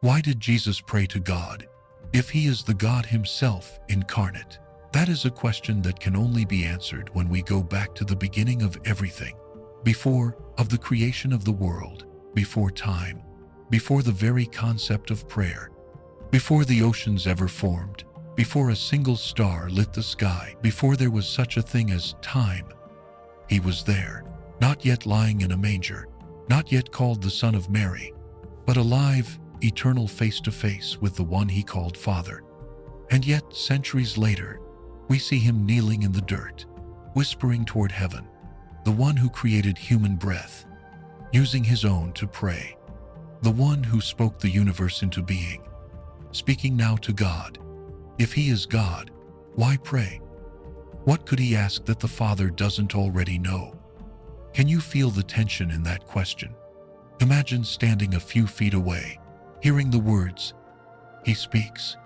Why did Jesus pray to God if he is the God himself incarnate? That is a question that can only be answered when we go back to the beginning of everything, of the creation of the world, before time, before the very concept of prayer, before the oceans ever formed, before a single star lit the sky, before there was such a thing as time. He was there, not yet lying in a manger, not yet called the Son of Mary, but alive, eternal, face to face with the one he called Father. And yet, centuries later, we see him kneeling in the dirt, whispering toward heaven, the one who created human breath, using his own to pray, the one who spoke the universe into being, speaking now to God. If he is God, why pray? What could he ask that the Father doesn't already know? Can you feel the tension in that question? Imagine standing a few feet away, hearing the words, "He speaks,"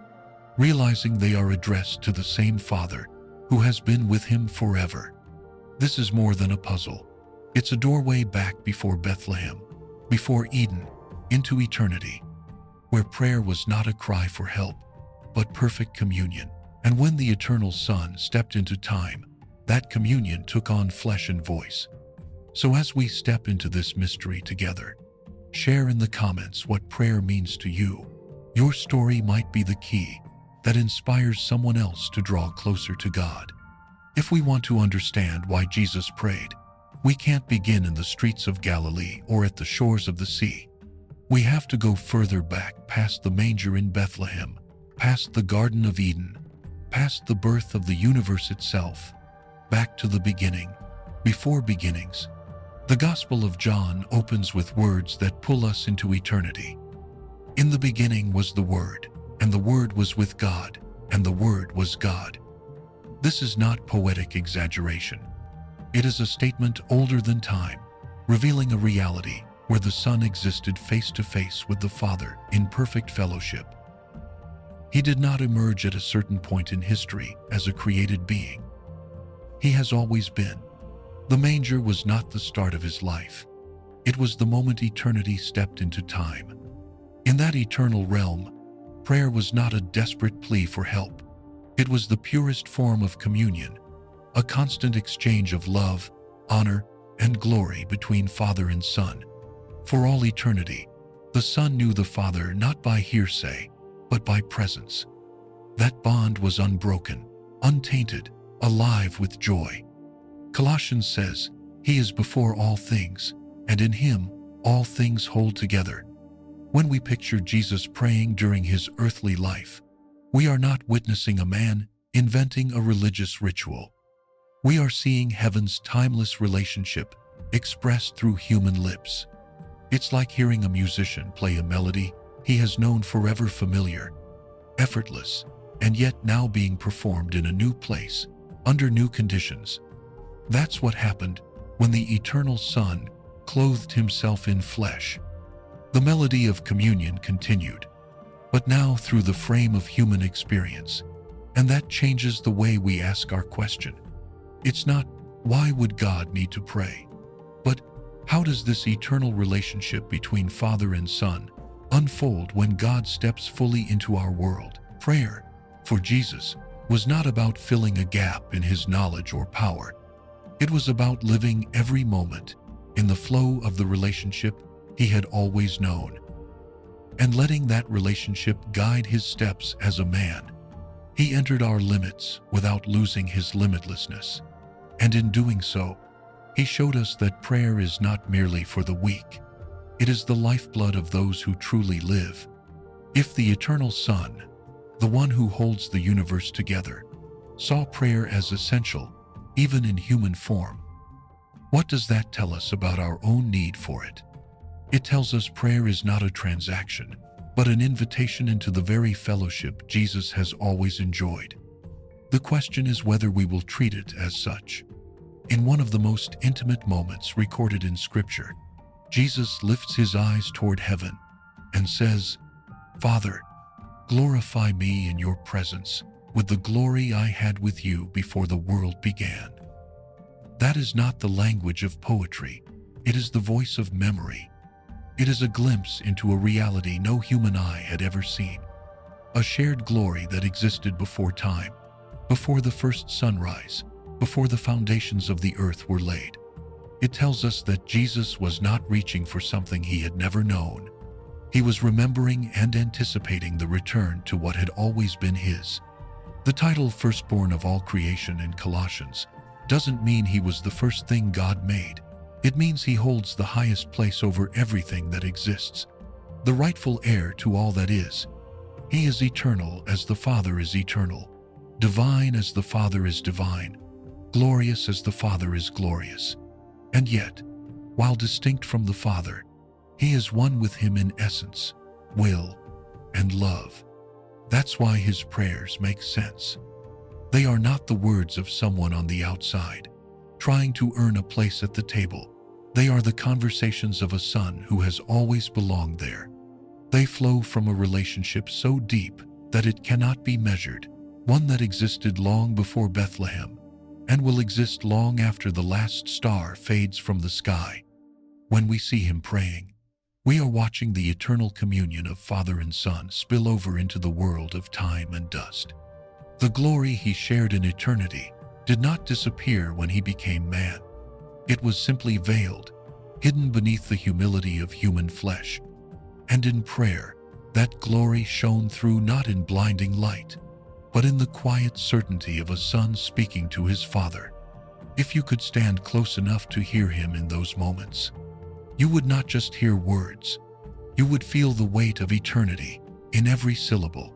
realizing they are addressed to the same Father who has been with him forever. This is more than a puzzle. It's a doorway back before Bethlehem, before Eden, into eternity, where prayer was not a cry for help, but perfect communion. And when the eternal Son stepped into time, that communion took on flesh and voice. So as we step into this mystery together, share in the comments what prayer means to you. Your story might be the key that inspires someone else to draw closer to God. If we want to understand why Jesus prayed, we can't begin in the streets of Galilee or at the shores of the sea. We have to go further back, past the manger in Bethlehem, past the Garden of Eden, past the birth of the universe itself, back to the beginning, before beginnings. The Gospel of John opens with words that pull us into eternity. In the beginning was the Word, and the Word was with God, and the Word was God. This is not poetic exaggeration. It is a statement older than time, revealing a reality where the Son existed face to face with the Father in perfect fellowship. He did not emerge at a certain point in history as a created being. He has always been. The manger was not the start of his life. It was the moment eternity stepped into time. In that eternal realm, prayer was not a desperate plea for help. It was the purest form of communion, a constant exchange of love, honor, and glory between Father and Son. For all eternity, the Son knew the Father not by hearsay, but by presence. That bond was unbroken, untainted, alive with joy. Colossians says, "He is before all things, and in him all things hold together." When we picture Jesus praying during his earthly life, we are not witnessing a man inventing a religious ritual. We are seeing heaven's timeless relationship expressed through human lips. It's like hearing a musician play a melody he has known forever, familiar, effortless, and yet now being performed in a new place, under new conditions. That's what happened when the eternal Son clothed himself in flesh. The melody of communion continued, but now through the frame of human experience, and that changes the way we ask our question. It's not, why would God need to pray? But how does this eternal relationship between Father and Son unfold when God steps fully into our world? Prayer, for Jesus, was not about filling a gap in his knowledge or power. It was about living every moment in the flow of the relationship he had always known, and letting that relationship guide his steps as a man. He entered our limits without losing his limitlessness, and in doing so, he showed us that prayer is not merely for the weak. It is the lifeblood of those who truly live. If the eternal Son, the one who holds the universe together, saw prayer as essential, even in human form, what does that tell us about our own need for it? It tells us prayer is not a transaction, but an invitation into the very fellowship Jesus has always enjoyed. The question is whether we will treat it as such. In one of the most intimate moments recorded in Scripture, Jesus lifts his eyes toward heaven and says, "Father, glorify me in your presence with the glory I had with you before the world began." That is not the language of poetry. It is the voice of memory. It is a glimpse into a reality no human eye had ever seen. A shared glory that existed before time, before the first sunrise, before the foundations of the earth were laid. It tells us that Jesus was not reaching for something he had never known. He was remembering and anticipating the return to what had always been his. The title firstborn of all creation in Colossians doesn't mean he was the first thing God made. It means he holds the highest place over everything that exists, the rightful heir to all that is. He is eternal as the Father is eternal, divine as the Father is divine, glorious as the Father is glorious. And yet, while distinct from the Father, he is one with him in essence, will, and love. That's why his prayers make sense. They are not the words of someone on the outside, trying to earn a place at the table. They are the conversations of a son who has always belonged there. They flow from a relationship so deep that it cannot be measured, one that existed long before Bethlehem and will exist long after the last star fades from the sky. When we see him praying, we are watching the eternal communion of Father and Son spill over into the world of time and dust. The glory he shared in eternity did not disappear when he became man. It was simply veiled, hidden beneath the humility of human flesh. And in prayer, that glory shone through not in blinding light, but in the quiet certainty of a son speaking to his Father. If you could stand close enough to hear him in those moments, you would not just hear words. You would feel the weight of eternity in every syllable.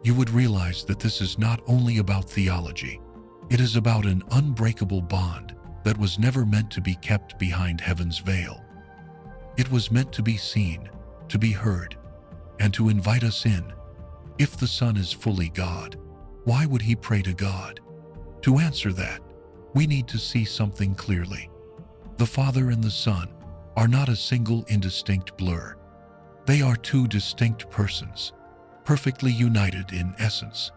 You would realize that this is not only about theology. It is about an unbreakable bond that was never meant to be kept behind heaven's veil. It was meant to be seen, to be heard, and to invite us in. If the Son is fully God, why would he pray to God? To answer that, we need to see something clearly. The Father and the Son are not a single indistinct blur. They are two distinct persons, perfectly united in essence,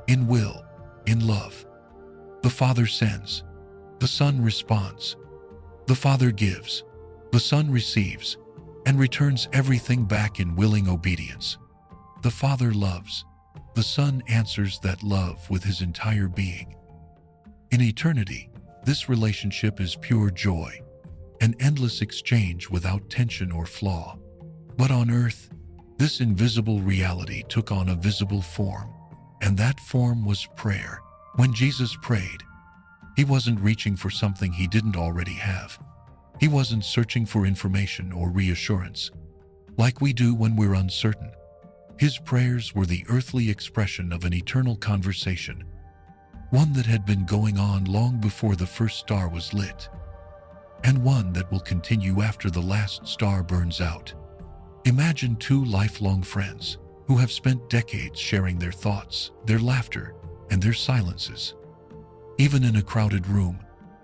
in will, in love. The Father sends, the Son responds. The Father gives, the Son receives, and returns everything back in willing obedience. The Father loves, the Son answers that love with his entire being. In eternity, this relationship is pure joy, an endless exchange without tension or flaw. But on earth, this invisible reality took on a visible form, and that form was prayer. When Jesus prayed, he wasn't reaching for something he didn't already have. He wasn't searching for information or reassurance, like we do when we're uncertain. His prayers were the earthly expression of an eternal conversation, one that had been going on long before the first star was lit, and one that will continue after the last star burns out. Imagine two lifelong friends who have spent decades sharing their thoughts, their laughter, and their silences. Even in a crowded room,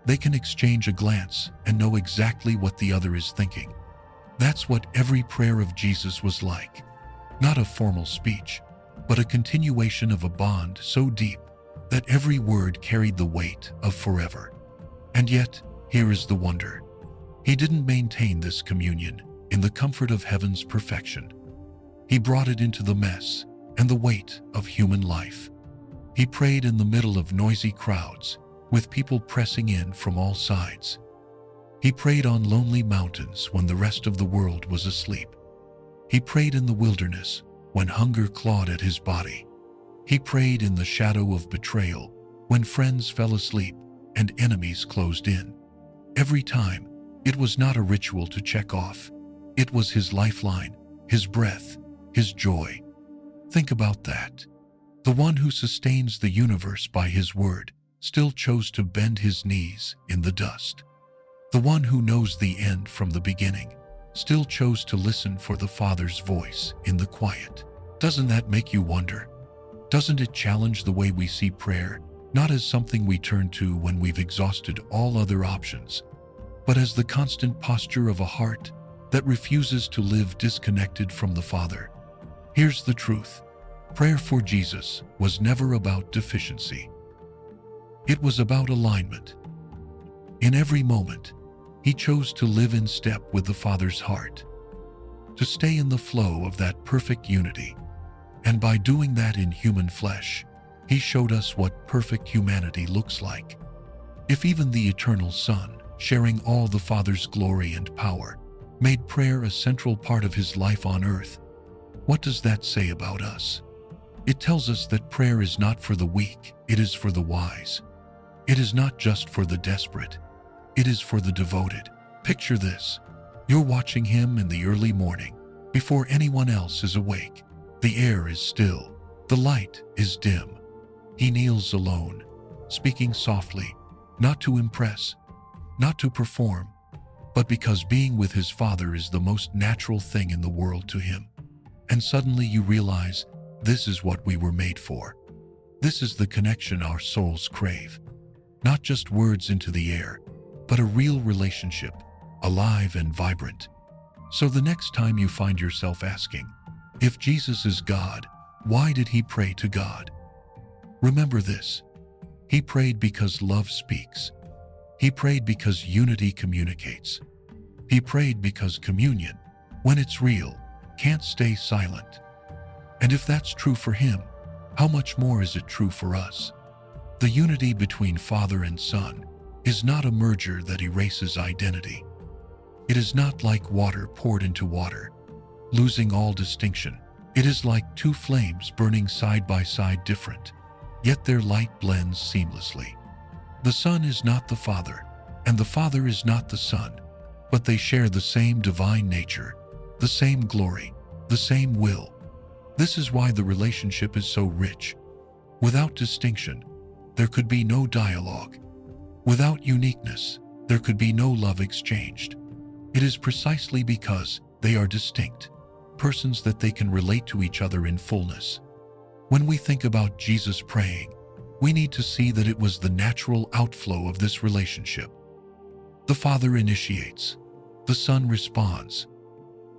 they can exchange a glance and know exactly what the other is thinking. That's what every prayer of Jesus was like. Not a formal speech, but a continuation of a bond so deep that every word carried the weight of forever. And yet, here is the wonder. He didn't maintain this communion in the comfort of heaven's perfection. He brought it into the mess and the weight of human life. He prayed in the middle of noisy crowds, with people pressing in from all sides. He prayed on lonely mountains when the rest of the world was asleep. He prayed in the wilderness when hunger clawed at his body. He prayed in the shadow of betrayal when friends fell asleep and enemies closed in. Every time, it was not a ritual to check off. It was his lifeline, his breath, his joy. Think about that. The one who sustains the universe by his word still chose to bend his knees in the dust. The one who knows the end from the beginning still chose to listen for the Father's voice in the quiet. Doesn't that make you wonder? Doesn't it challenge the way we see prayer, not as something we turn to when we've exhausted all other options, but as the constant posture of a heart that refuses to live disconnected from the Father? Here's the truth. Prayer for Jesus was never about deficiency. It was about alignment. In every moment, he chose to live in step with the Father's heart. to stay in the flow of that perfect unity. And by doing that in human flesh, he showed us what perfect humanity looks like. If even the eternal Son, sharing all the Father's glory and power, made prayer a central part of his life on earth, what does that say about us? It tells us that prayer is not for the weak, it is for the wise. It is not just for the desperate, it is for the devoted. Picture this. You're watching him in the early morning, before anyone else is awake. The air is still, the light is dim. He kneels alone, speaking softly, not to impress, not to perform, but because being with his Father is the most natural thing in the world to him. And suddenly you realize this is what we were made for. This is the connection our souls crave. Not just words into the air, but a real relationship, alive and vibrant. So the next time you find yourself asking, if Jesus is God, why did he pray to God? Remember this. He prayed because love speaks. He prayed because unity communicates. He prayed because communion, when it's real, can't stay silent. And if that's true for him, how much more is it true for us? The unity between Father and Son is not a merger that erases identity. It is not like water poured into water, losing all distinction. It is like two flames burning side by side, different, yet their light blends seamlessly. The Son is not the Father, and the Father is not the Son, but they share the same divine nature, the same glory, the same will. This is why the relationship is so rich. Without distinction, there could be no dialogue. Without uniqueness, there could be no love exchanged. It is precisely because they are distinct persons that they can relate to each other in fullness. When we think about Jesus praying, we need to see that it was the natural outflow of this relationship. The Father initiates. The Son responds.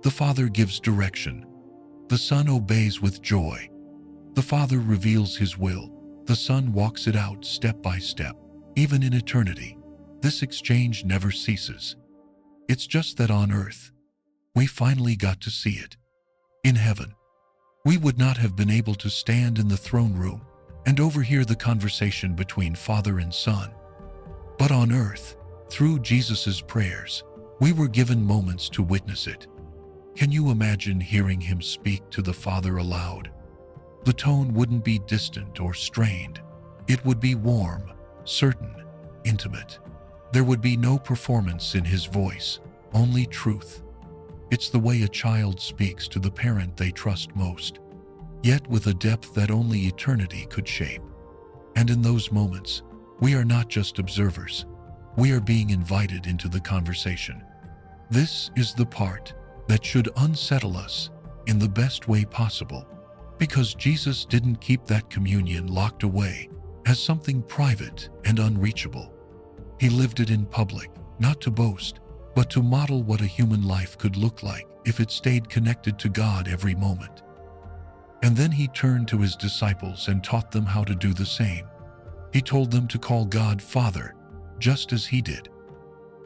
The Father gives direction. The Son obeys with joy. The Father reveals his will. The Son walks it out step by step. Even in eternity, this exchange never ceases. It's just that on earth, we finally got to see it. In heaven, we would not have been able to stand in the throne room and overhear the conversation between Father and Son. But on earth, through Jesus' prayers, we were given moments to witness it. Can you imagine hearing him speak to the Father aloud? The tone wouldn't be distant or strained. It would be warm, certain, intimate. There would be no performance in his voice, only truth. It's the way a child speaks to the parent they trust most, yet with a depth that only eternity could shape. And in those moments, we are not just observers. We are being invited into the conversation. This is the part that should unsettle us in the best way possible, because Jesus didn't keep that communion locked away as something private and unreachable. He lived it in public, not to boast, but to model what a human life could look like if it stayed connected to God every moment. And then he turned to his disciples and taught them how to do the same. He told them to call God Father, just as he did.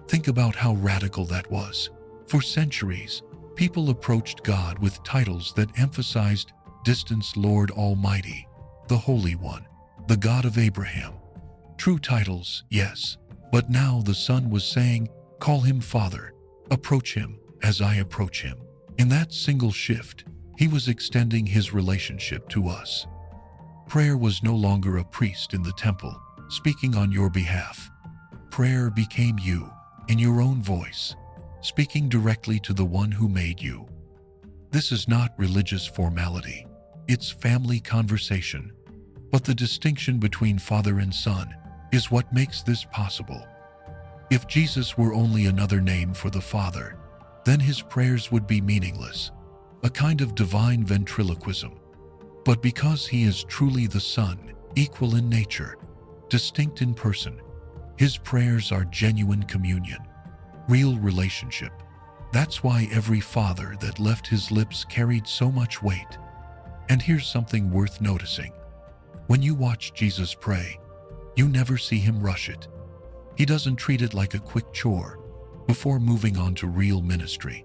Think about how radical that was. For centuries, people approached God with titles that emphasized distance: Lord Almighty, the Holy One, the God of Abraham. True titles, yes, but now the Son was saying, call him Father, approach him as I approach him. In that single shift, he was extending his relationship to us. Prayer was no longer a priest in the temple, speaking on your behalf. Prayer became you, in your own voice, speaking directly to the one who made you. This is not religious formality. It's family conversation. But the distinction between Father and Son is what makes this possible. If Jesus were only another name for the Father, then his prayers would be meaningless, a kind of divine ventriloquism. But because he is truly the Son, equal in nature, distinct in person, his prayers are genuine communion, real relationship. That's why every father that left his lips carried so much weight. And here's something worth noticing. When you watch Jesus pray, you never see him rush it. He doesn't treat it like a quick chore before moving on to real ministry.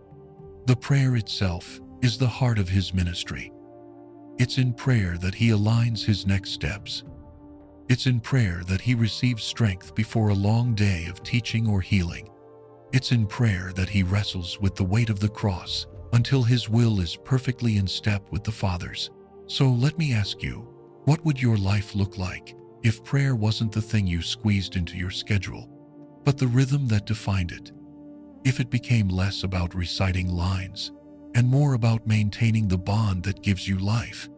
The prayer itself is the heart of his ministry. It's in prayer that he aligns his next steps. It's in prayer that he receives strength before a long day of teaching or healing. It's in prayer that he wrestles with the weight of the cross until his will is perfectly in step with the Father's. So let me ask you, what would your life look like if prayer wasn't the thing you squeezed into your schedule, but the rhythm that defined it? If it became less about reciting lines and more about maintaining the bond that gives you life?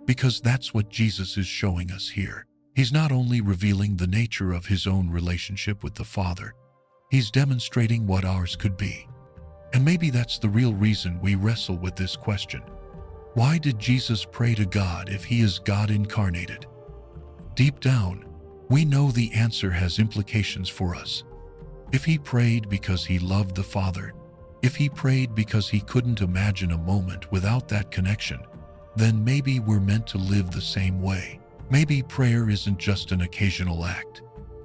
Because that's what Jesus is showing us here. He's not only revealing the nature of his own relationship with the Father, he's demonstrating what ours could be. And maybe that's the real reason we wrestle with this question. Why did Jesus pray to God if he is God incarnated? Deep down, we know the answer has implications for us. If he prayed because he loved the Father, if he prayed because he couldn't imagine a moment without that connection, then maybe we're meant to live the same way. Maybe prayer isn't just an occasional act.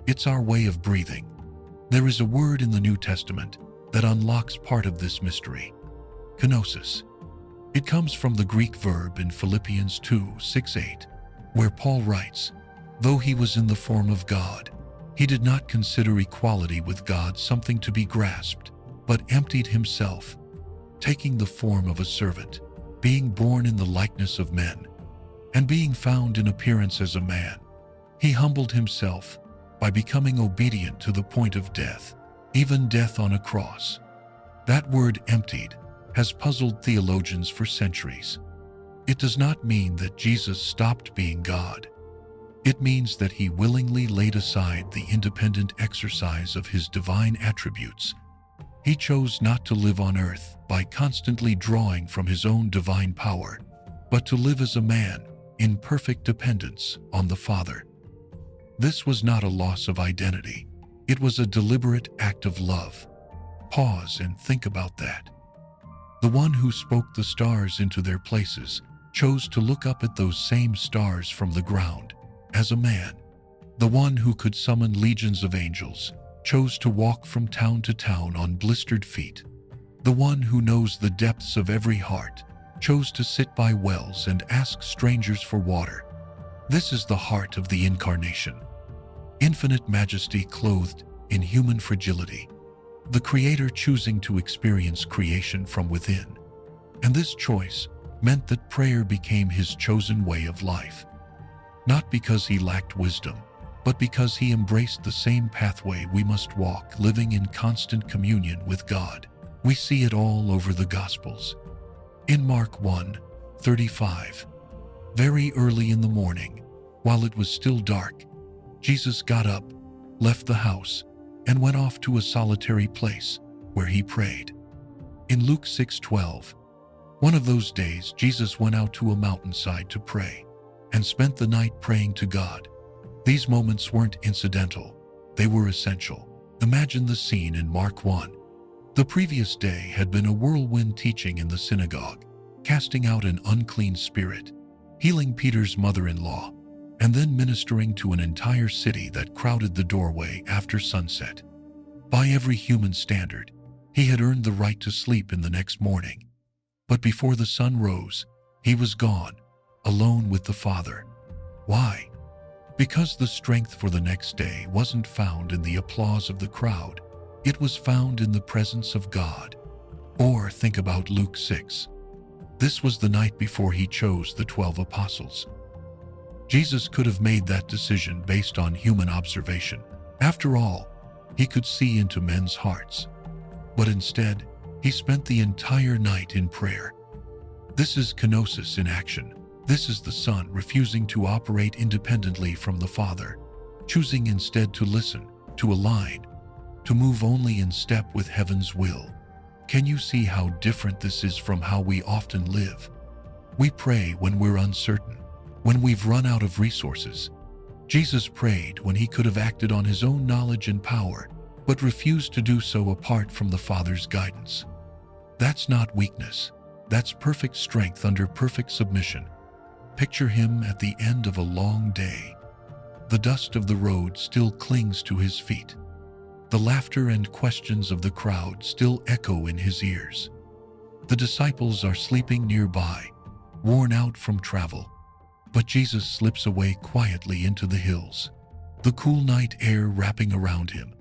It's our way of breathing. There is a word in the New Testament that unlocks part of this mystery: kenosis. It comes from the Greek verb in Philippians 2:6-8, where Paul writes, "Though he was in the form of God, he did not consider equality with God something to be grasped, but emptied himself, taking the form of a servant, being born in the likeness of men, and being found in appearance as a man. He humbled himself by becoming obedient to the point of death, even death on a cross." That word "emptied" has puzzled theologians for centuries. It does not mean that Jesus stopped being God. It means that he willingly laid aside the independent exercise of his divine attributes. He chose not to live on earth by constantly drawing from his own divine power, but to live as a man in perfect dependence on the Father. This was not a loss of identity. It was a deliberate act of love. Pause and think about that. The one who spoke the stars into their places chose to look up at those same stars from the ground as a man. The one who could summon legions of angels chose to walk from town to town on blistered feet. The one who knows the depths of every heart chose to sit by wells and ask strangers for water. This is the heart of the Incarnation. Infinite majesty clothed in human fragility. The Creator choosing to experience creation from within. And this choice meant that prayer became his chosen way of life. Not because he lacked wisdom, but because he embraced the same pathway we must walk, living in constant communion with God. We see it all over the Gospels. In Mark 1:35, very early in the morning, while it was still dark, Jesus got up, left the house, and went off to a solitary place where he prayed. In Luke 6:12, one of those days Jesus went out to a mountainside to pray and spent the night praying to God. These moments weren't incidental, they were essential. Imagine the scene in Mark 1. The previous day had been a whirlwind teaching in the synagogue, casting out an unclean spirit, healing Peter's mother-in-law, and then ministering to an entire city that crowded the doorway after sunset. By every human standard, he had earned the right to sleep in the next morning. But before the sun rose, he was gone, alone with the Father. Why? Because the strength for the next day wasn't found in the applause of the crowd. It was found in the presence of God. Or think about Luke 6. This was the night before he chose the 12 apostles. Jesus could have made that decision based on human observation. After all, he could see into men's hearts. But instead, he spent the entire night in prayer. This is kenosis in action. This is the Son refusing to operate independently from the Father, choosing instead to listen, to align, to move only in step with heaven's will. Can you see how different this is from how we often live? We pray when we're uncertain, when we've run out of resources. Jesus prayed when he could have acted on his own knowledge and power, but refused to do so apart from the Father's guidance. That's not weakness. That's perfect strength under perfect submission. Picture him at the end of a long day. The dust of the road still clings to his feet. The laughter and questions of the crowd still echo in his ears. The disciples are sleeping nearby, worn out from travel. But Jesus slips away quietly into the hills, the cool night air wrapping around him.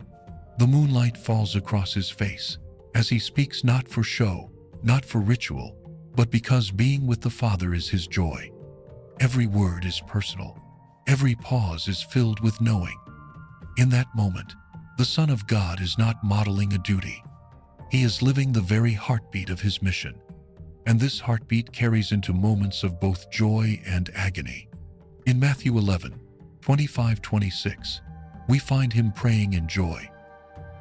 The moonlight falls across his face as he speaks, not for show, not for ritual, but because being with the Father is his joy. Every word is personal. Every pause is filled with knowing. In that moment, the Son of God is not modeling a duty. He is living the very heartbeat of his mission. And this heartbeat carries into moments of both joy and agony. In Matthew 11:25-26, we find him praying in joy.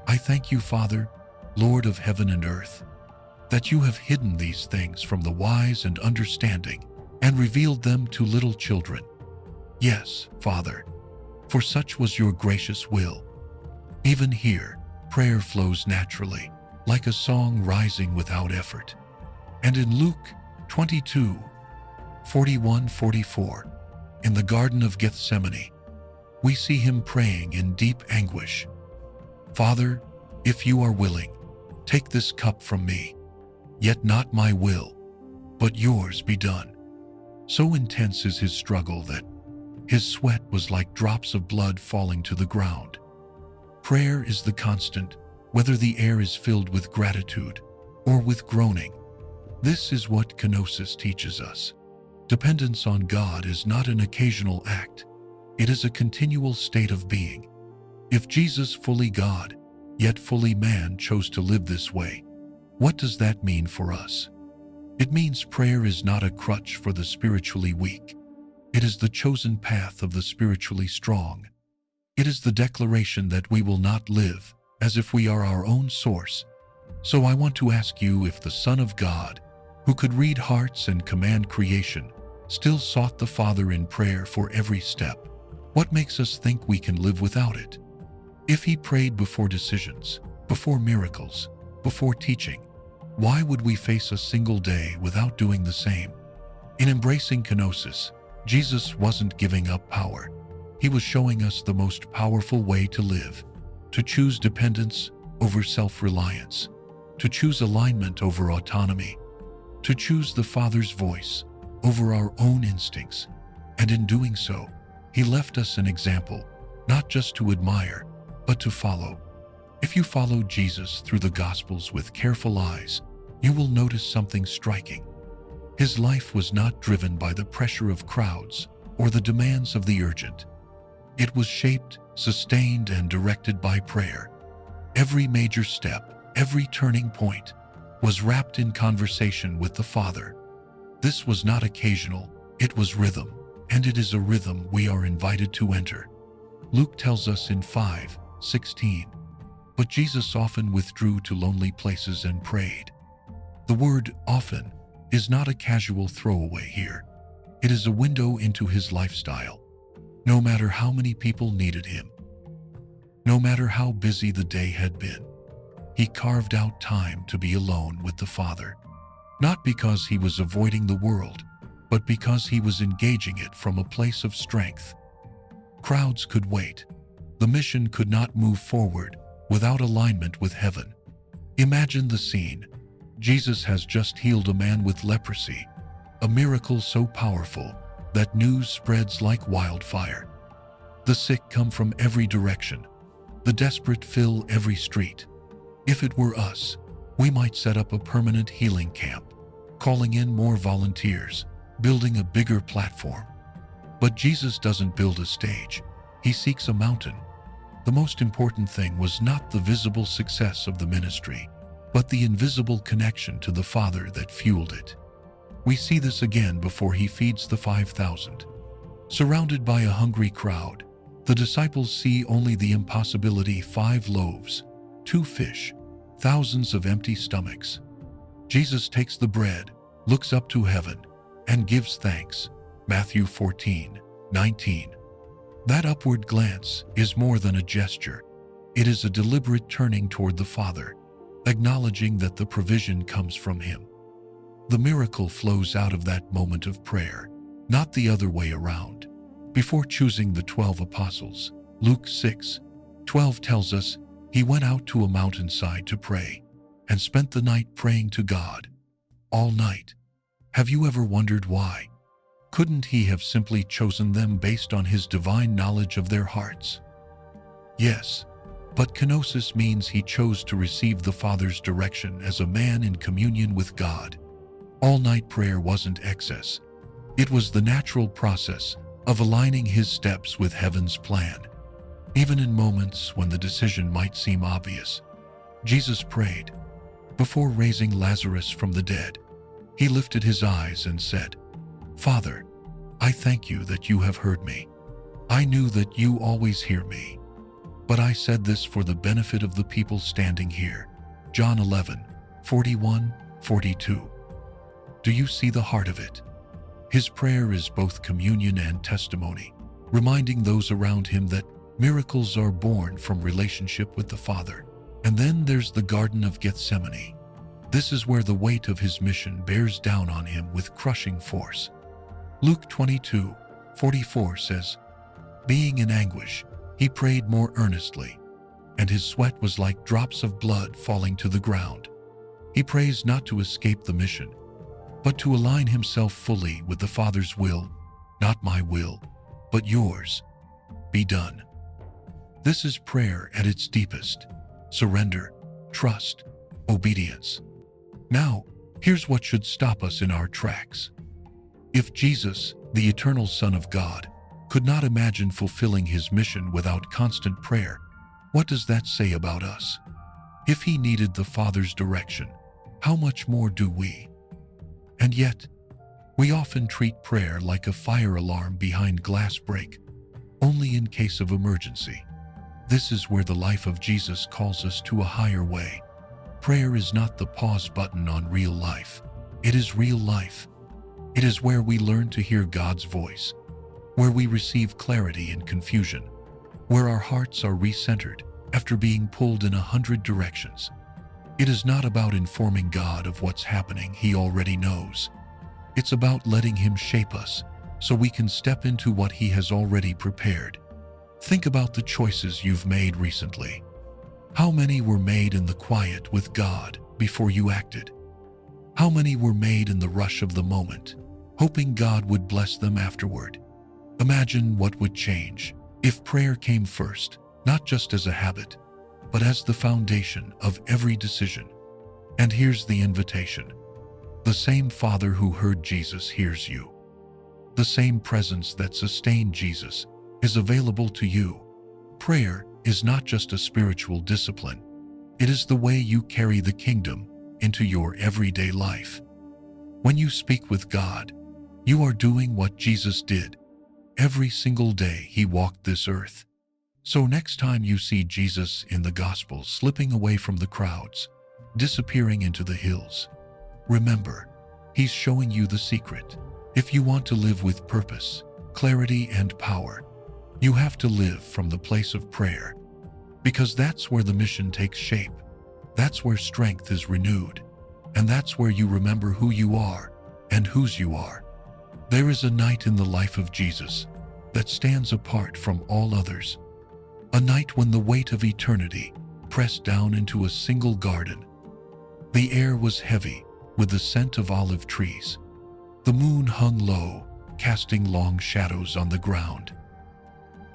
"I thank you, Father, Lord of heaven and earth, that you have hidden these things from the wise and understanding and revealed them to little children. Yes, Father, for such was your gracious will." Even here, prayer flows naturally, like a song rising without effort. And in Luke 22:41-44, in the Garden of Gethsemane, we see him praying in deep anguish. "Father, if you are willing, take this cup from me, yet not my will, but yours be done." So intense is his struggle that his sweat was like drops of blood falling to the ground. Prayer is the constant, whether the air is filled with gratitude or with groaning. This is what kenosis teaches us. Dependence on God is not an occasional act. It is a continual state of being. If Jesus, fully God, yet fully man, chose to live this way, what does that mean for us? It means prayer is not a crutch for the spiritually weak. It is the chosen path of the spiritually strong. It is the declaration that we will not live as if we are our own source. So I want to ask you, if the Son of God, who could read hearts and command creation, still sought the Father in prayer for every step, what makes us think we can live without it? If he prayed before decisions, before miracles, before teaching, why would we face a single day without doing the same? In embracing kenosis, Jesus wasn't giving up power. He was showing us the most powerful way to live, to choose dependence over self-reliance, to choose alignment over autonomy, to choose the Father's voice over our own instincts. And in doing so, he left us an example, not just to admire, but to follow. If you follow Jesus through the Gospels with careful eyes, you will notice something striking. His life was not driven by the pressure of crowds or the demands of the urgent. It was shaped, sustained, and directed by prayer. Every major step, every turning point, was wrapped in conversation with the Father. This was not occasional, it was rhythm, and it is a rhythm we are invited to enter. Luke tells us in 5:16, "But Jesus often withdrew to lonely places and prayed." The word "often" is not a casual throwaway here. It is a window into his lifestyle. No matter how many people needed him, no matter how busy the day had been, he carved out time to be alone with the Father. Not because he was avoiding the world, but because he was engaging it from a place of strength. Crowds could wait. The mission could not move forward without alignment with heaven. Imagine the scene. Jesus has just healed a man with leprosy, a miracle so powerful that news spreads like wildfire. The sick come from every direction. The desperate fill every street. If it were us, we might set up a permanent healing camp, calling in more volunteers, building a bigger platform. But Jesus doesn't build a stage. He seeks a mountain. The most important thing was not the visible success of the ministry, but the invisible connection to the Father that fueled it. We see this again before he feeds the 5,000. Surrounded by a hungry crowd, the disciples see only the impossibility: 5 loaves, 2 fish, thousands of empty stomachs. Jesus takes the bread, looks up to heaven, and gives thanks. Matthew 14:19. That upward glance is more than a gesture. It is a deliberate turning toward the Father, acknowledging that the provision comes from him. The miracle flows out of that moment of prayer, not the other way around. Before choosing the 12 apostles, Luke 6:12 tells us, he went out to a mountainside to pray and spent the night praying to God. all night. Have you ever wondered why? Couldn't he have simply chosen them based on his divine knowledge of their hearts? Yes, but kenosis means he chose to receive the Father's direction as a man in communion with God. All-night prayer wasn't excess. It was the natural process of aligning his steps with heaven's plan. Even in moments when the decision might seem obvious, Jesus prayed. Before raising Lazarus from the dead, he lifted his eyes and said, "Father, I thank you that you have heard me. I knew that you always hear me. But I said this for the benefit of the people standing here." John 11:41-42. Do you see the heart of it? His prayer is both communion and testimony, reminding those around him that miracles are born from relationship with the Father. And then there's the Garden of Gethsemane. This is where the weight of his mission bears down on him with crushing force. Luke 22:44 says, "Being in anguish, he prayed more earnestly, and his sweat was like drops of blood falling to the ground." He prays not to escape the mission, but to align himself fully with the Father's will. "Not my will, but yours, be done." This is prayer at its deepest: surrender, trust, obedience. Now, here's what should stop us in our tracks. If Jesus, the eternal Son of God, could not imagine fulfilling his mission without constant prayer, what does that say about us? If he needed the Father's direction, how much more do we? And yet, we often treat prayer like a fire alarm behind glass break, only in case of emergency. This is where the life of Jesus calls us to a higher way. Prayer is not the pause button on real life. It is real life. It is where we learn to hear God's voice, where we receive clarity in confusion, where our hearts are recentered after being pulled in 100 directions. It is not about informing God of what's happening. He already knows. It's about letting him shape us so we can step into what he has already prepared. Think about the choices you've made recently. How many were made in the quiet with God before you acted? How many were made in the rush of the moment, hoping God would bless them afterward? Imagine what would change if prayer came first, not just as a habit, but as the foundation of every decision. And here's the invitation. The same Father who heard Jesus hears you. The same presence that sustained Jesus is available to you. Prayer is not just a spiritual discipline. It is the way you carry the kingdom into your everyday life. When you speak with God, you are doing what Jesus did every single day he walked this earth. So next time you see Jesus in the Gospels slipping away from the crowds, disappearing into the hills, remember, he's showing you the secret. If you want to live with purpose, clarity, and power, you have to live from the place of prayer, because that's where the mission takes shape. That's where strength is renewed, and that's where you remember who you are and whose you are. There is a night in the life of Jesus that stands apart from all others, a night when the weight of eternity pressed down into a single garden. The air was heavy with the scent of olive trees. The moon hung low, casting long shadows on the ground.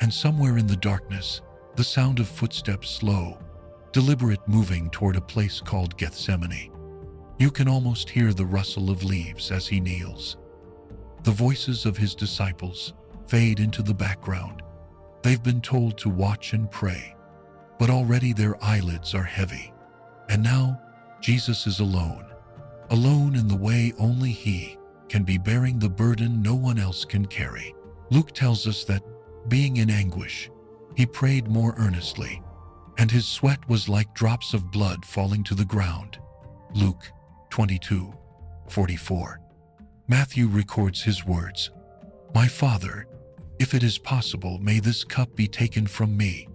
And somewhere in the darkness, the sound of footsteps, slow, deliberate, moving toward a place called Gethsemane. You can almost hear the rustle of leaves as he kneels. The voices of his disciples fade into the background. They've been told to watch and pray, but already their eyelids are heavy. And now, Jesus is alone in the way only he can be, bearing the burden no one else can carry. Luke tells us that, being in anguish, he prayed more earnestly, and his sweat was like drops of blood falling to the ground. Luke 22:44. Matthew records his words, "My Father, if it is possible, may this cup be taken from me,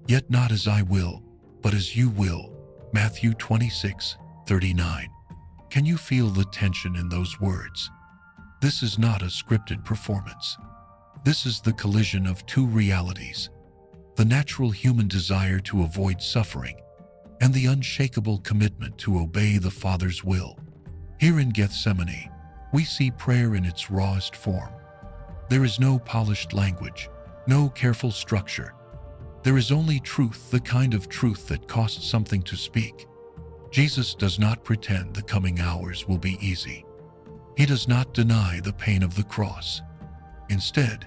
yet not as I will, but as you will." Matthew 26:39. Can you feel the tension in those words? This is not a scripted performance. This is the collision of two realities: the natural human desire to avoid suffering and the unshakable commitment to obey the Father's will. Here in Gethsemane, we see prayer in its rawest form. There is no polished language, no careful structure. There is only truth, the kind of truth that costs something to speak. Jesus does not pretend the coming hours will be easy. He does not deny the pain of the cross. Instead,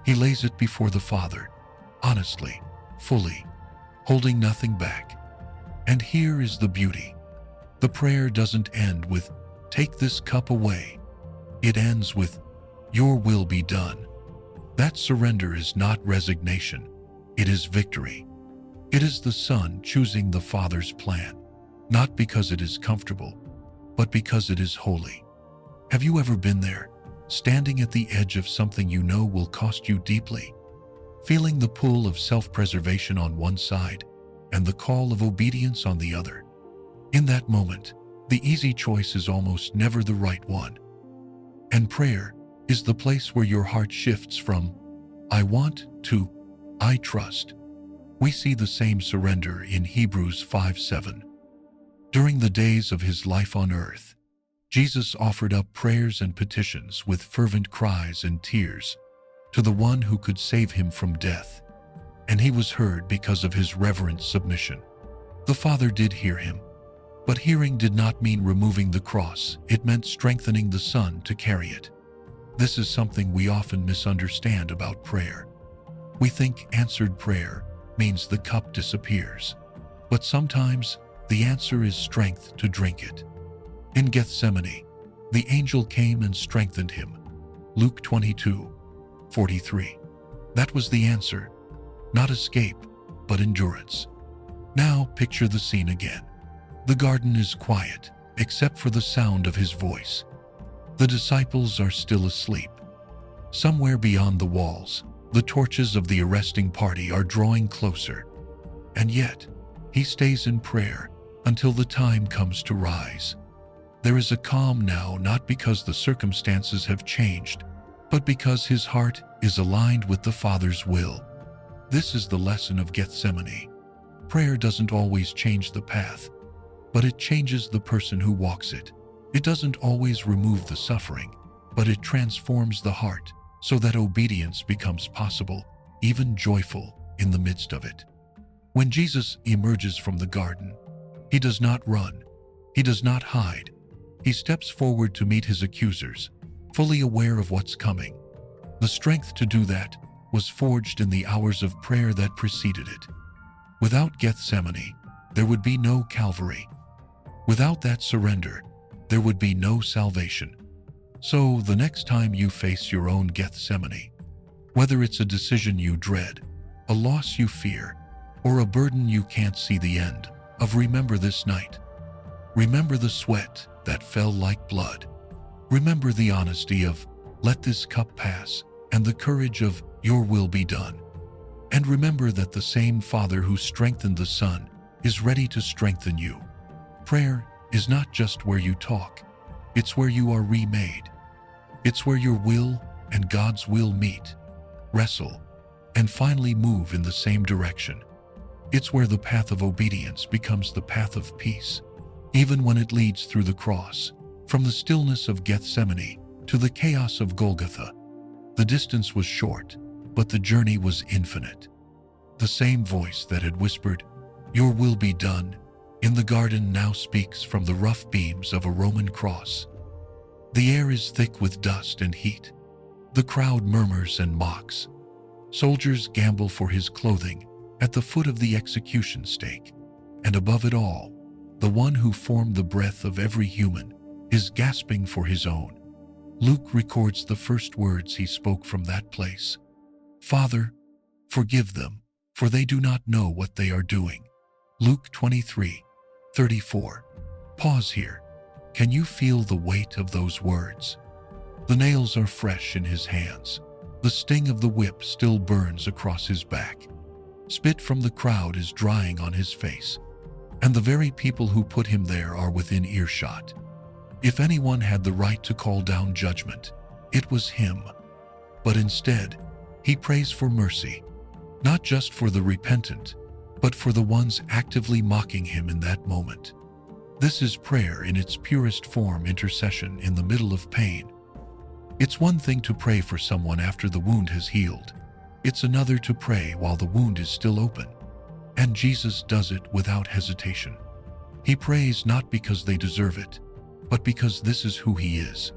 he lays it before the Father, honestly, fully, holding nothing back. And here is the beauty. The prayer doesn't end with, "Take this cup away." It ends with, "Your will be done." That surrender is not resignation. It is victory. It is the Son choosing the Father's plan, not because it is comfortable, but because it is holy. Have you ever been there, standing at the edge of something you know will cost you deeply, feeling the pull of self-preservation on one side and the call of obedience on the other? In that moment, the easy choice is almost never the right one. And prayer is the place where your heart shifts from "I want" to "I trust." We see the same surrender in Hebrews 5:7. During the days of his life on earth, Jesus offered up prayers and petitions with fervent cries and tears to the one who could save him from death, and he was heard because of his reverent submission. The Father did hear him, but hearing did not mean removing the cross. It meant strengthening the Son to carry it. This is something we often misunderstand about prayer. We think answered prayer means the cup disappears, but sometimes the answer is strength to drink it. In Gethsemane, the angel came and strengthened him. Luke 22:43. That was the answer. Not escape, but endurance. Now picture the scene again. The garden is quiet, except for the sound of his voice. The disciples are still asleep. Somewhere beyond the walls, the torches of the arresting party are drawing closer. And yet, he stays in prayer until the time comes to rise. There is a calm now, not because the circumstances have changed, but because his heart is aligned with the Father's will. This is the lesson of Gethsemane. Prayer doesn't always change the path, but it changes the person who walks it. It doesn't always remove the suffering, but it transforms the heart so that obedience becomes possible, even joyful, in the midst of it. When Jesus emerges from the garden, he does not run. He does not hide. He steps forward to meet his accusers, fully aware of what's coming. The strength to do that was forged in the hours of prayer that preceded it. Without Gethsemane, there would be no Calvary. Without that surrender, there would be no salvation. So the next time you face your own Gethsemane, whether it's a decision you dread, a loss you fear, or a burden you can't see the end of, remember this night. Remember the sweat that fell like blood. Remember the honesty of, "Let this cup pass," and the courage of, "Your will be done." And remember that the same Father who strengthened the Son is ready to strengthen you. Prayer is not just where you talk. It's where you are remade. It's where your will and God's will meet, wrestle, and finally move in the same direction. It's where the path of obedience becomes the path of peace, even when it leads through the cross. From the stillness of Gethsemane to the chaos of Golgotha, the distance was short, but the journey was infinite. The same voice that had whispered, "Your will be done," in the garden now speaks from the rough beams of a Roman cross. The air is thick with dust and heat. The crowd murmurs and mocks. Soldiers gamble for his clothing at the foot of the execution stake. And above it all, the one who formed the breath of every human is gasping for his own. Luke records the first words he spoke from that place. "Father, forgive them, for they do not know what they are doing." Luke 23:34. Pause here. Can you feel the weight of those words? The nails are fresh in his hands. The sting of the whip still burns across his back. Spit from the crowd is drying on his face, and the very people who put him there are within earshot. If anyone had the right to call down judgment, it was him. But instead, he prays for mercy, not just for the repentant, but for the ones actively mocking him in that moment. This is prayer in its purest form, intercession in the middle of pain. It's one thing to pray for someone after the wound has healed. It's another to pray while the wound is still open. And Jesus does it without hesitation. He prays not because they deserve it, but because this is who he is.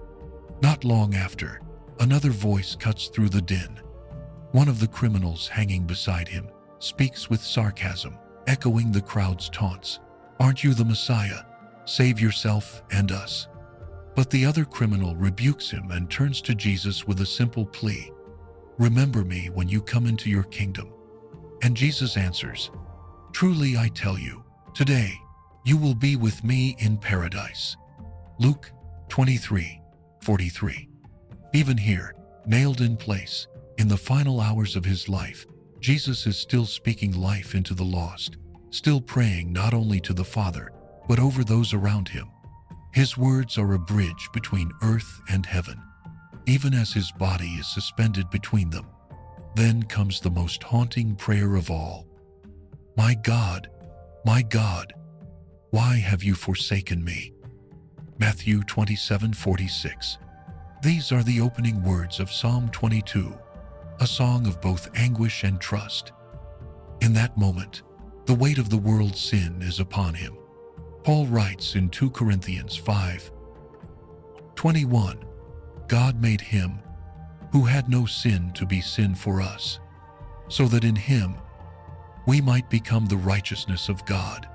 Not long after, another voice cuts through the din. One of the criminals hanging beside him speaks with sarcasm, echoing the crowd's taunts. "Aren't you the Messiah? Save yourself and us." But the other criminal rebukes him and turns to Jesus with a simple plea. "Remember me when you come into your kingdom." And Jesus answers, "Truly I tell you, today you will be with me in paradise." Luke 23:43. Even here, nailed in place, in the final hours of his life, Jesus is still speaking life into the lost, still praying not only to the Father, but over those around him. His words are a bridge between earth and heaven, even as his body is suspended between them. Then comes the most haunting prayer of all. My God, why have you forsaken me?" Matthew 27:46. These are the opening words of Psalm 22, a song of both anguish and trust. In that moment, the weight of the world's sin is upon him. Paul writes in 2 Corinthians 5:21, "God made him who had no sin to be sin for us, so that in him we might become the righteousness of God."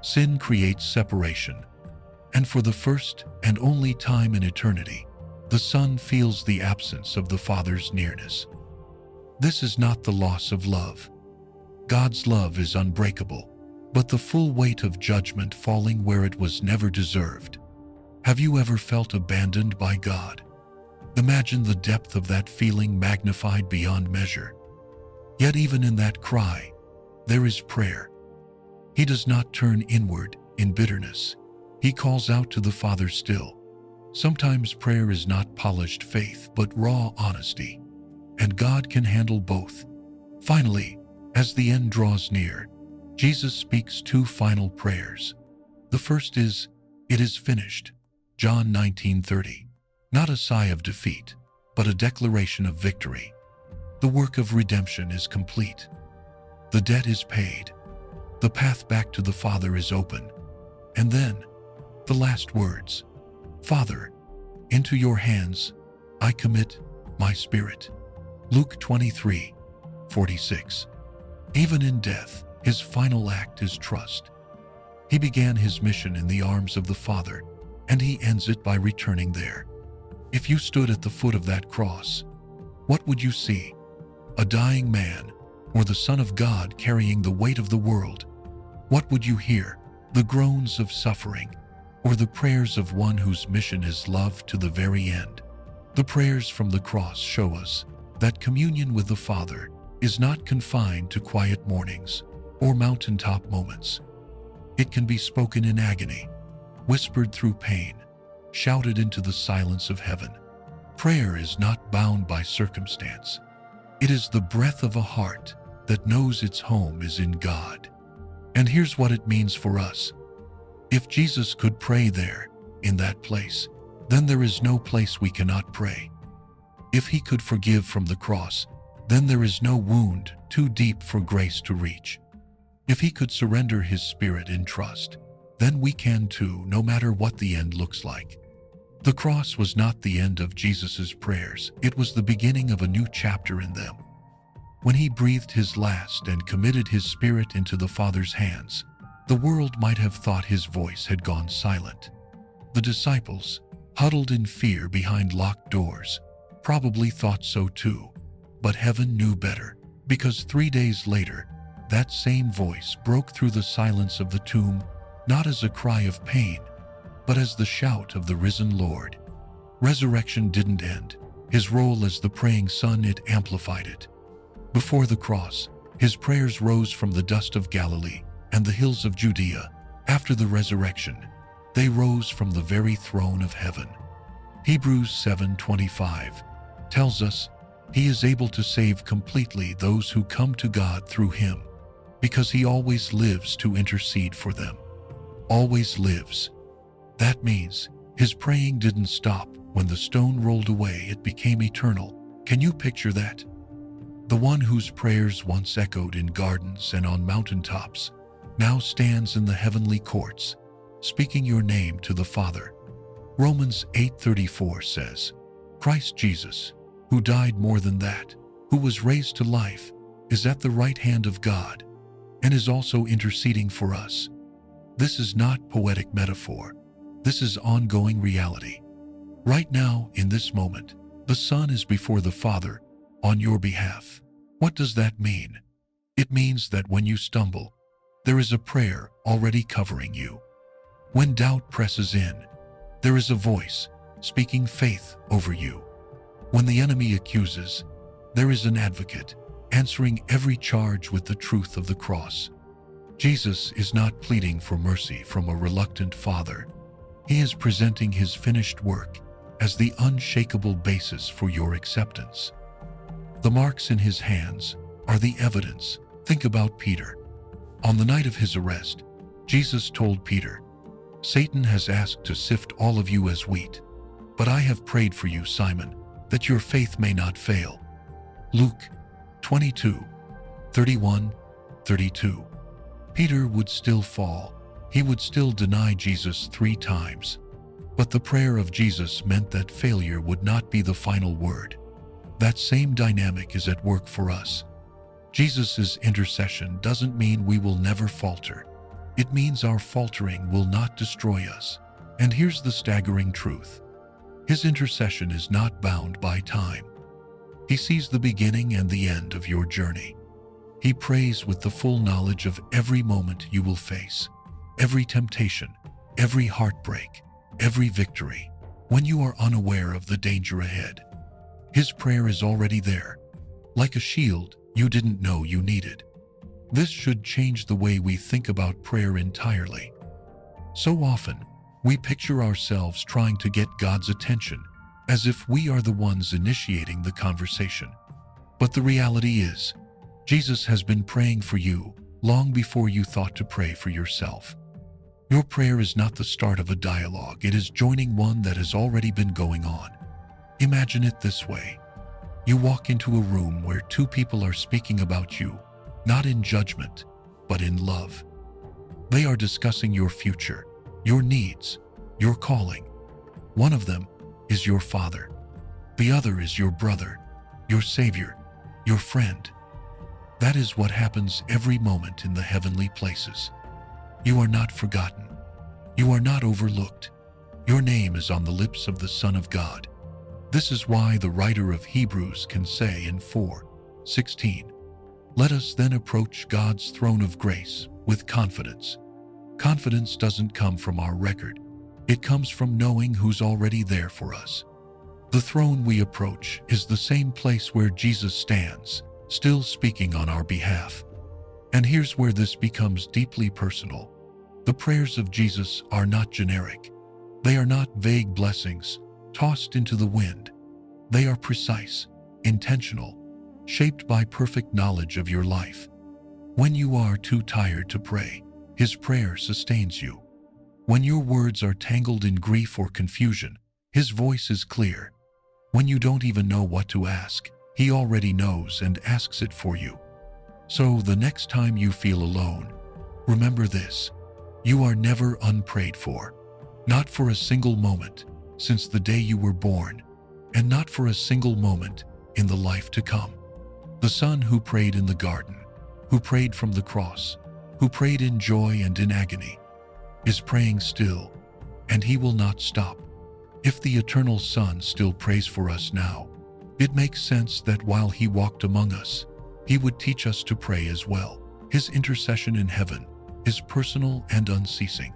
Sin creates separation, and for the first and only time in eternity, the Son feels the absence of the Father's nearness. This is not the loss of love. God's love is unbreakable, but the full weight of judgment falling where it was never deserved. Have you ever felt abandoned by God? Imagine the depth of that feeling magnified beyond measure. Yet even in that cry, there is prayer. He does not turn inward in bitterness. He calls out to the Father still. Sometimes prayer is not polished faith, but raw honesty. And God can handle both. Finally, as the end draws near, Jesus speaks two final prayers. The first is, "It is finished," John 19:30. Not a sigh of defeat, but a declaration of victory. The work of redemption is complete. The debt is paid. The path back to the Father is open. And then, the last words, "Father, into your hands I commit my spirit." Luke 23:46. Even in death, his final act is trust. He began his mission in the arms of the Father, and he ends it by returning there. If you stood at the foot of that cross, what would you see? A dying man, or the Son of God carrying the weight of the world? What would you hear? The groans of suffering, or the prayers of one whose mission is love to the very end? The prayers from the cross show us that communion with the Father is not confined to quiet mornings or mountaintop moments. It can be spoken in agony, whispered through pain, shouted into the silence of heaven. Prayer is not bound by circumstance. It is the breath of a heart that knows its home is in God. And here's what it means for us. If Jesus could pray there, in that place, then there is no place we cannot pray. If he could forgive from the cross, then there is no wound too deep for grace to reach. If he could surrender his spirit in trust, then we can too, no matter what the end looks like. The cross was not the end of Jesus' prayers. It was the beginning of a new chapter in them. When he breathed his last and committed his spirit into the Father's hands, the world might have thought his voice had gone silent. The disciples, huddled in fear behind locked doors, probably thought so too. But heaven knew better, because 3 days later, that same voice broke through the silence of the tomb, not as a cry of pain, but as the shout of the risen Lord. Resurrection didn't end his role as the praying Son, it amplified it. Before the cross, his prayers rose from the dust of Galilee and the hills of Judea. After the resurrection, they rose from the very throne of heaven. Hebrews 7:25 tells us, "He is able to save completely those who come to God through him, because he always lives to intercede for them." always lives. That means his praying didn't stop when the stone rolled away, it became eternal. Can you picture that? The one whose prayers once echoed in gardens and on mountaintops now stands in the heavenly courts, speaking your name to the Father. Romans 8:34 says, Christ Jesus, who died more than that, who was raised to life, is at the right hand of God and is also interceding for us. This is not poetic metaphor. This is ongoing reality. Right now, in this moment, the Son is before the Father on your behalf. What does that mean? It means that when you stumble, there is a prayer already covering you. When doubt presses in, there is a voice speaking faith over you. When the enemy accuses, there is an advocate answering every charge with the truth of the cross. Jesus is not pleading for mercy from a reluctant Father. He is presenting his finished work as the unshakable basis for your acceptance. The marks in his hands are the evidence. Think about Peter. On the night of his arrest, Jesus told Peter, Satan has asked to sift all of you as wheat, but I have prayed for you, Simon, that your faith may not fail. Luke 22:31-32. Peter would still fall. He would still deny Jesus 3 times. But the prayer of Jesus meant that failure would not be the final word. That same dynamic is at work for us. Jesus' intercession doesn't mean we will never falter. It means our faltering will not destroy us. And here's the staggering truth. His intercession is not bound by time. He sees the beginning and the end of your journey. He prays with the full knowledge of every moment you will face, every temptation, every heartbreak, every victory. When you are unaware of the danger ahead, his prayer is already there, like a shield you didn't know you needed. This should change the way we think about prayer entirely. So often, we picture ourselves trying to get God's attention as if we are the ones initiating the conversation. But the reality is, Jesus has been praying for you long before you thought to pray for yourself. Your prayer is not the start of a dialogue, it is joining one that has already been going on. Imagine it this way. You walk into a room where 2 people are speaking about you, not in judgment, but in love. They are discussing your future, your needs, your calling. One of them is your father. The other is your brother, your savior, your friend. That is what happens every moment in the heavenly places. You are not forgotten. You are not overlooked. Your name is on the lips of the Son of God. This is why the writer of Hebrews can say in 4:16, "Let us then approach God's throne of grace with confidence." Confidence doesn't come from our record. It comes from knowing who's already there for us. The throne we approach is the same place where Jesus stands, still speaking on our behalf. And here's where this becomes deeply personal. The prayers of Jesus are not generic. They are not vague blessings tossed into the wind. They are precise, intentional, shaped by perfect knowledge of your life. When you are too tired to pray, his prayer sustains you. When your words are tangled in grief or confusion, his voice is clear. When you don't even know what to ask, he already knows and asks it for you. So the next time you feel alone, remember this: you are never unprayed for. Not for a single moment since the day you were born, and not for a single moment in the life to come. The Son who prayed in the garden, who prayed from the cross, who prayed in joy and in agony, is praying still, and he will not stop. If the eternal Son still prays for us now, it makes sense that while he walked among us, he would teach us to pray as well. His intercession in heaven is personal and unceasing.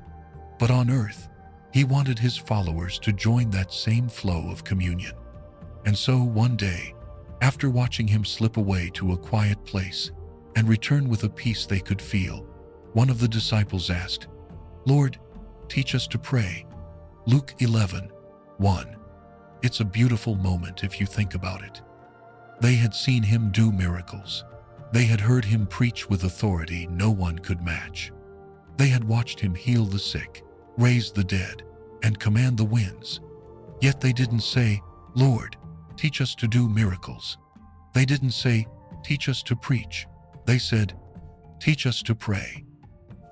But on earth, he wanted his followers to join that same flow of communion. And so one day, after watching him slip away to a quiet place and return with a peace they could feel, one of the disciples asked, "Lord, teach us to pray." Luke 11:1. It's a beautiful moment if you think about it. They had seen him do miracles. They had heard him preach with authority no one could match. They had watched him heal the sick, raise the dead, and command the winds. Yet they didn't say, "Lord, teach us to do miracles." They didn't say, "Teach us to preach." They said, "Teach us to pray."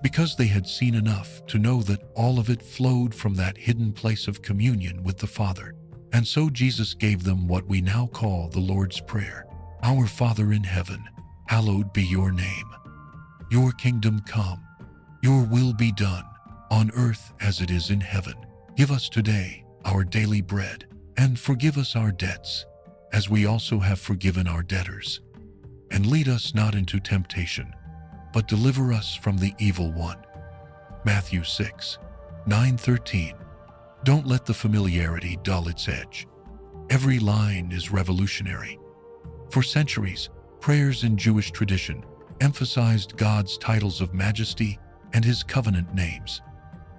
Because they had seen enough to know that all of it flowed from that hidden place of communion with the Father. And so Jesus gave them what we now call the Lord's Prayer. Our Father in heaven, hallowed be your name. Your kingdom come. Your will be done, on earth as it is in heaven. Give us today our daily bread, and forgive us our debts, as we also have forgiven our debtors. And lead us not into temptation, but deliver us from the evil one. Matthew 6:9-13. Don't let the familiarity dull its edge. Every line is revolutionary. For centuries, prayers in Jewish tradition emphasized God's titles of majesty and his covenant names.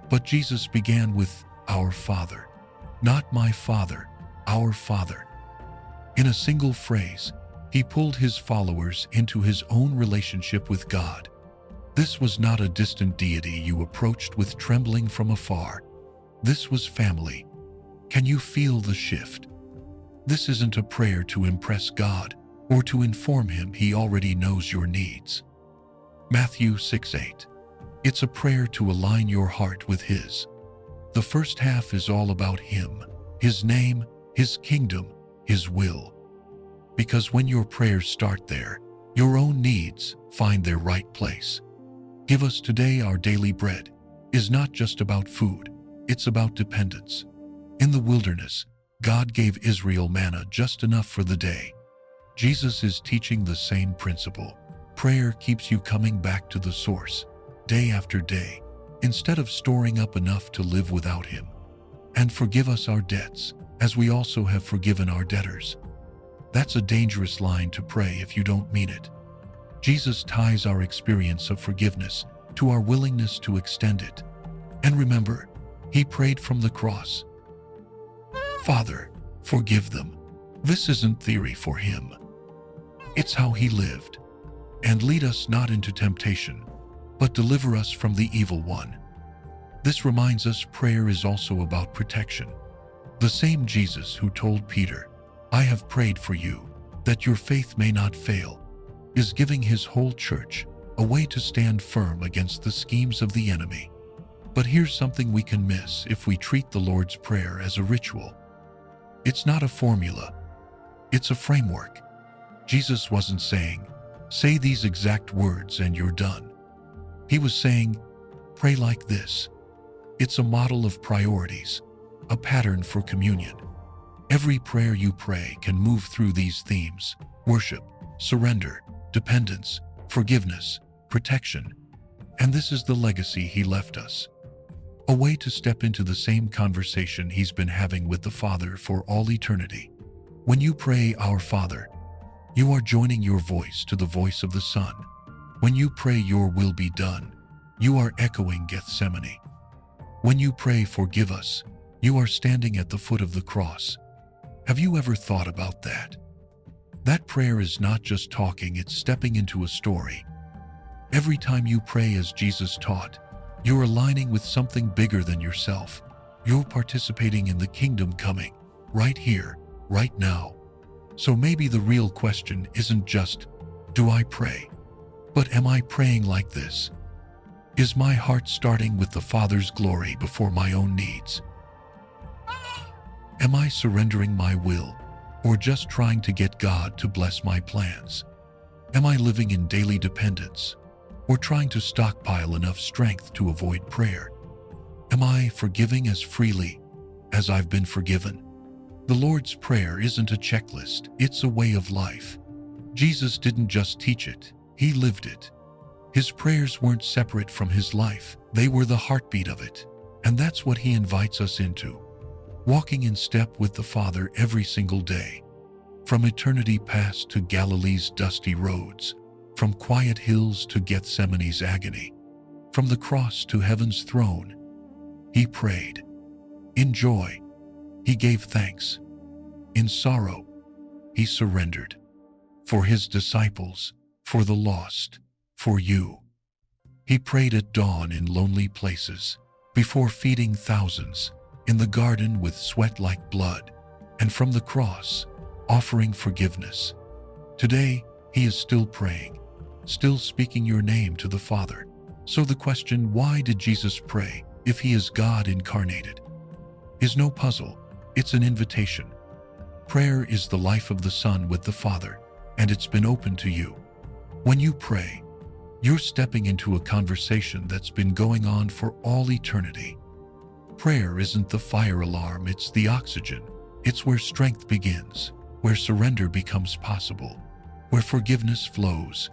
But Jesus began with "Our Father." Not "my Father," "our Father." In a single phrase, he pulled his followers into his own relationship with God. This was not a distant deity you approached with trembling from afar. This was family. Can you feel the shift? This isn't a prayer to impress God or to inform him he already knows your needs. Matthew 6:8. It's a prayer to align your heart with his. The first half is all about him, his name, his kingdom, his will. Because when your prayers start there, your own needs find their right place. Give us today our daily bread is not just about food, it's about dependence. In the wilderness, God gave Israel manna just enough for the day. Jesus is teaching the same principle. Prayer keeps you coming back to the source, day after day, instead of storing up enough to live without him. And forgive us our debts, as we also have forgiven our debtors. That's a dangerous line to pray if you don't mean it. Jesus ties our experience of forgiveness to our willingness to extend it. And remember, he prayed from the cross. Father, forgive them. This isn't theory for him. It's how he lived. And lead us not into temptation, but deliver us from the evil one. This reminds us prayer is also about protection. The same Jesus who told Peter, "I have prayed for you, that your faith may not fail," is giving his whole church a way to stand firm against the schemes of the enemy. But here's something we can miss if we treat the Lord's Prayer as a ritual. It's not a formula. It's a framework. Jesus wasn't saying, "Say these exact words and you're done." He was saying, "Pray like this." It's a model of priorities, a pattern for communion. Every prayer you pray can move through these themes: worship, surrender, dependence, forgiveness, protection. And this is the legacy he left us. A way to step into the same conversation he's been having with the Father for all eternity. When you pray, "Our Father," you are joining your voice to the voice of the Son. When you pray, "Your will be done," you are echoing Gethsemane. When you pray, "Forgive us," you are standing at the foot of the cross. Have you ever thought about that? That prayer is not just talking, it's stepping into a story. Every time you pray as Jesus taught, you're aligning with something bigger than yourself. You're participating in the kingdom coming, right here, right now. So maybe the real question isn't just, "Do I pray?" but "Am I praying like this?" Is my heart starting with the Father's glory before my own needs? Am I surrendering my will, or just trying to get God to bless my plans? Am I living in daily dependence, or trying to stockpile enough strength to avoid prayer? Am I forgiving as freely as I've been forgiven? The Lord's Prayer isn't a checklist, it's a way of life. Jesus didn't just teach it, he lived it. His prayers weren't separate from his life, they were the heartbeat of it. And that's what he invites us into. Walking in step with the Father every single day. From eternity past to Galilee's dusty roads, from quiet hills to Gethsemane's agony, from the cross to heaven's throne, he prayed. In joy, he gave thanks. In sorrow, he surrendered. For his disciples, for the lost, for you. He prayed at dawn in lonely places, before feeding thousands, in the garden with sweat like blood, and from the cross, offering forgiveness. Today, he is still praying, still speaking your name to the Father. So the question, why did Jesus pray if he is God incarnated, is no puzzle, it's an invitation. Prayer is the life of the Son with the Father, and it's been open to you. When you pray, you're stepping into a conversation that's been going on for all eternity. Prayer isn't the fire alarm, it's the oxygen. It's where strength begins, where surrender becomes possible, where forgiveness flows.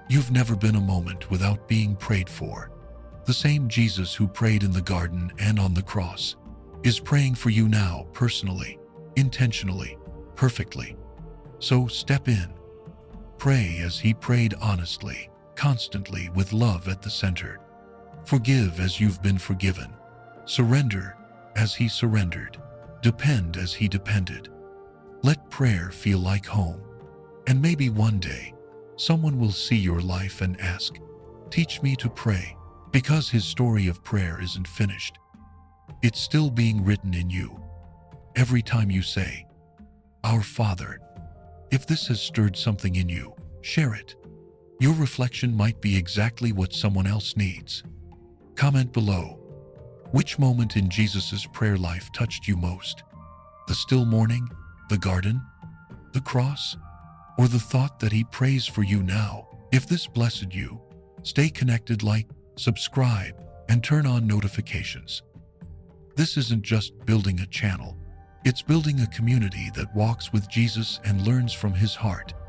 You've never been a moment without being prayed for. The same Jesus who prayed in the garden and on the cross is praying for you now, personally, intentionally, perfectly. So step in. Pray as he prayed, honestly, constantly, with love at the center. Forgive as you've been forgiven. Surrender as he surrendered. Depend as he depended. Let prayer feel like home. And maybe one day, someone will see your life and ask, "Teach me to pray," because his story of prayer isn't finished. It's still being written in you. Every time you say, "Our Father," if this has stirred something in you, share it. Your reflection might be exactly what someone else needs. Comment below. Which moment in Jesus' prayer life touched you most? The still morning, the garden, the cross, or the thought that he prays for you now? If this blessed you, stay connected, like, subscribe, and turn on notifications. This isn't just building a channel. It's building a community that walks with Jesus and learns from his heart.